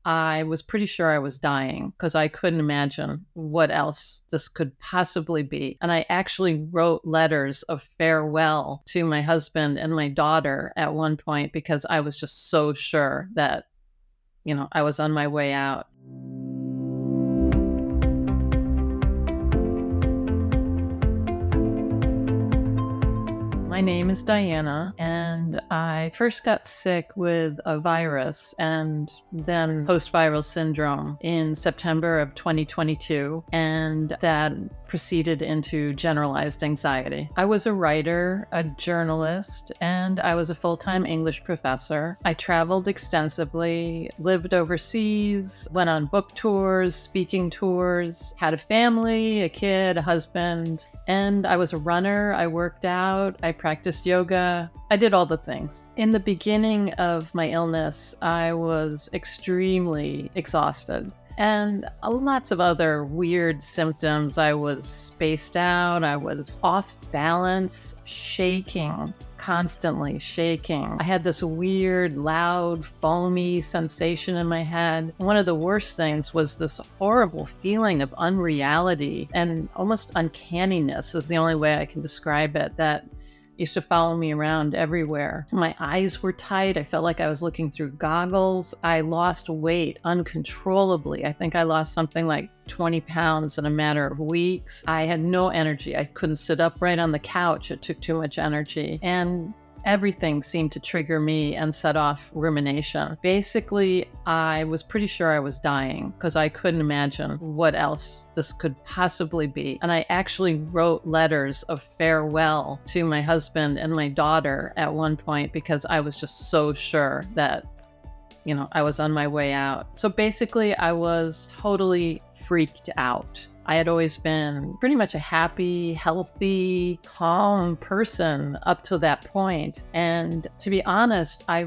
I was pretty sure I was dying because I couldn't imagine what else this could possibly be. And I actually wrote letters of farewell to my husband and my daughter at one point because I was just so sure that, I was on my way out. My name is Diana, and I first got sick with a virus and then post-viral syndrome in September of 2022, and that proceeded into generalized anxiety. I was a writer, a journalist, and I was a full-time English professor. I traveled extensively, lived overseas, went on book tours, speaking tours, had a family, a kid, a husband, and I was a runner. I worked out, I practiced yoga. I did all the things. In the beginning of my illness, I was extremely exhausted and lots of other weird symptoms. I was spaced out. I was off balance, shaking, constantly shaking. I had this weird, loud, foamy sensation in my head. One of the worst things was this horrible feeling of unreality and almost uncanniness is the only way I can describe it, that used to follow me around everywhere. My eyes were tight. I felt like I was looking through goggles. I lost weight uncontrollably. I think I lost something like 20 pounds in a matter of weeks. I had no energy. I couldn't sit upright on the couch. It took too much energy. And everything seemed to trigger me and set off rumination. Basically, I was pretty sure I was dying because I couldn't imagine what else this could possibly be. And I actually wrote letters of farewell to my husband and my daughter at one point because I was just so sure that, I was on my way out. So basically, I was totally freaked out. I had always been pretty much a happy, healthy, calm person up to that point. And to be honest, I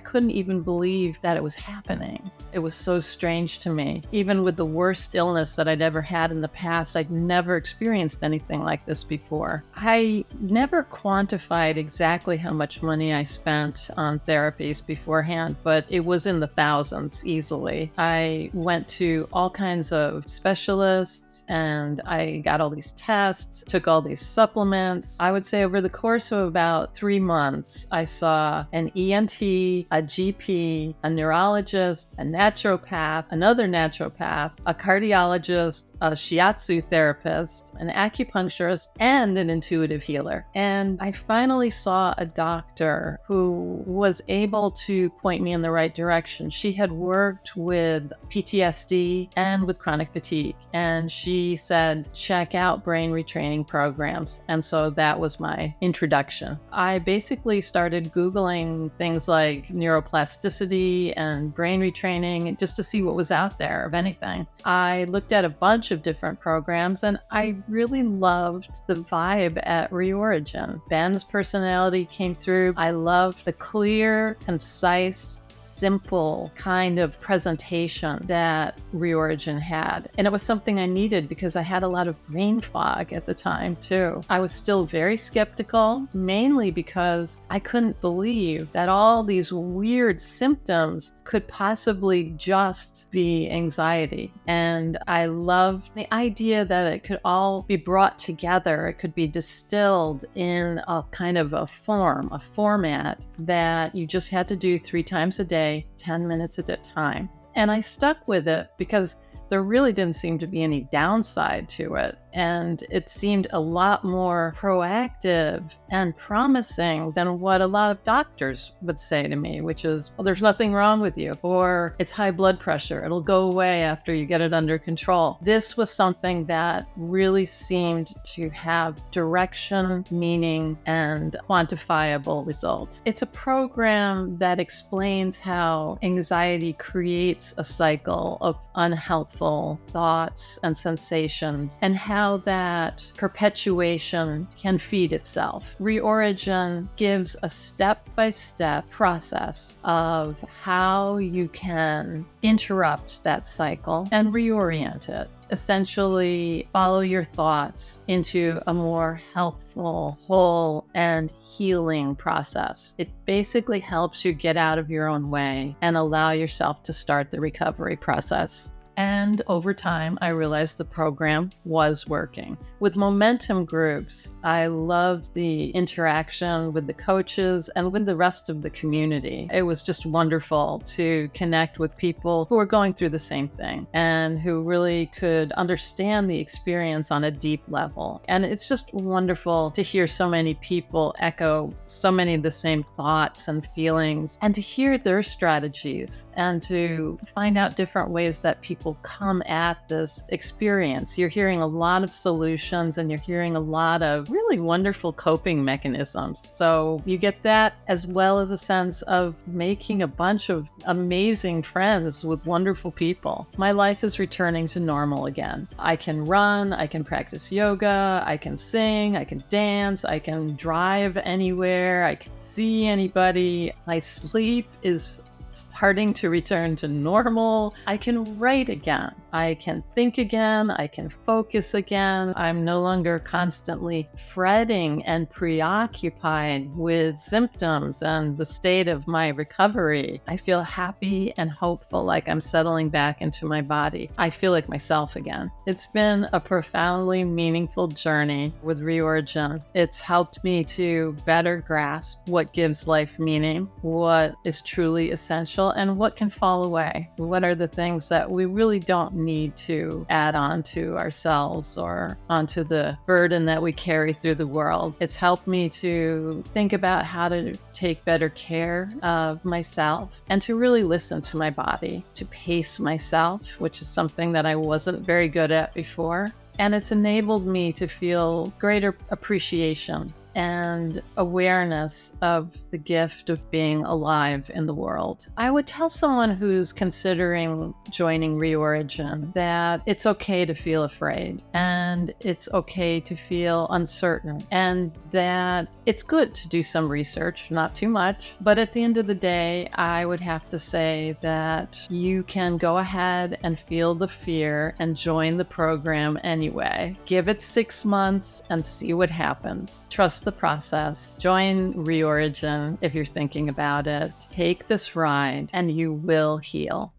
couldn't even believe that it was happening. It was so strange to me. Even with the worst illness that I'd ever had in the past, I'd never experienced anything like this before. I never quantified exactly how much money I spent on therapies beforehand, but it was in the thousands easily. I went to all kinds of specialists, and I got all these tests, took all these supplements. I would say over the course of about 3 months, I saw an ENT, a GP, a neurologist, a naturopath, another naturopath, a cardiologist, a shiatsu therapist, an acupuncturist, and an intuitive healer. And I finally saw a doctor who was able to point me in the right direction. She had worked with PTSD and with chronic fatigue, and she said, check out brain retraining programs. And so that was my introduction. I basically started Googling things like neuroplasticity and brain retraining just to see what was out there, if anything. I looked at a bunch of different programs, and I really loved the vibe at Reorigin. Ben's personality came through. I loved the clear, concise, simple kind of presentation that Reorigin had. And it was something I needed because I had a lot of brain fog at the time too. I was still very skeptical, mainly because I couldn't believe that all these weird symptoms could possibly just be anxiety. And I loved the idea that it could all be brought together. It could be distilled in a kind of a format that you just had to do 3 times a day, 10 minutes at a time. And I stuck with it because there really didn't seem to be any downside to it. And it seemed a lot more proactive and promising than what a lot of doctors would say to me, which is, well, there's nothing wrong with you, or it's high blood pressure. It'll go away after you get it under control. This was something that really seemed to have direction, meaning, and quantifiable results. It's a program that explains how anxiety creates a cycle of unhelpful thoughts and sensations, and how how that perpetuation can feed itself. Reorigin gives a step-by-step process of how you can interrupt that cycle and reorient it. Essentially, follow your thoughts into a more healthful, whole, and healing process. It basically helps you get out of your own way and allow yourself to start the recovery process. And over time, I realized the program was working. With momentum groups, I loved the interaction with the coaches and with the rest of the community. It was just wonderful to connect with people who were going through the same thing and who really could understand the experience on a deep level. And it's just wonderful to hear so many people echo so many of the same thoughts and feelings, and to hear their strategies and to find out different ways that people come at this experience. You're hearing a lot of solutions and you're hearing a lot of really wonderful coping mechanisms. So you get that as well as a sense of making a bunch of amazing friends with wonderful people. My life is returning to normal again. I can run, I can practice yoga, I can sing, I can dance, I can drive anywhere, I can see anybody. My sleep is starting to return to normal. I can write again. I can think again. I can focus again. I'm no longer constantly fretting and preoccupied with symptoms and the state of my recovery. I feel happy and hopeful, like I'm settling back into my body. I feel like myself again. It's been a profoundly meaningful journey with Reorigin. It's helped me to better grasp what gives life meaning, what is truly essential, and what can fall away. What are the things that we really don't need to add on to ourselves or onto the burden that we carry through the world. It's helped me to think about how to take better care of myself and to really listen to my body, to pace myself, which is something that I wasn't very good at before. And it's enabled me to feel greater appreciation and awareness of the gift of being alive in the world. I would tell someone who's considering joining Reorigin that it's okay to feel afraid and it's okay to feel uncertain, and that it's good to do some research, not too much. But at the end of the day, I would have to say that you can go ahead and feel the fear and join the program anyway. Give it 6 months and see what happens. Trust the process. Join Reorigin if you're thinking about it. Take this ride and you will heal.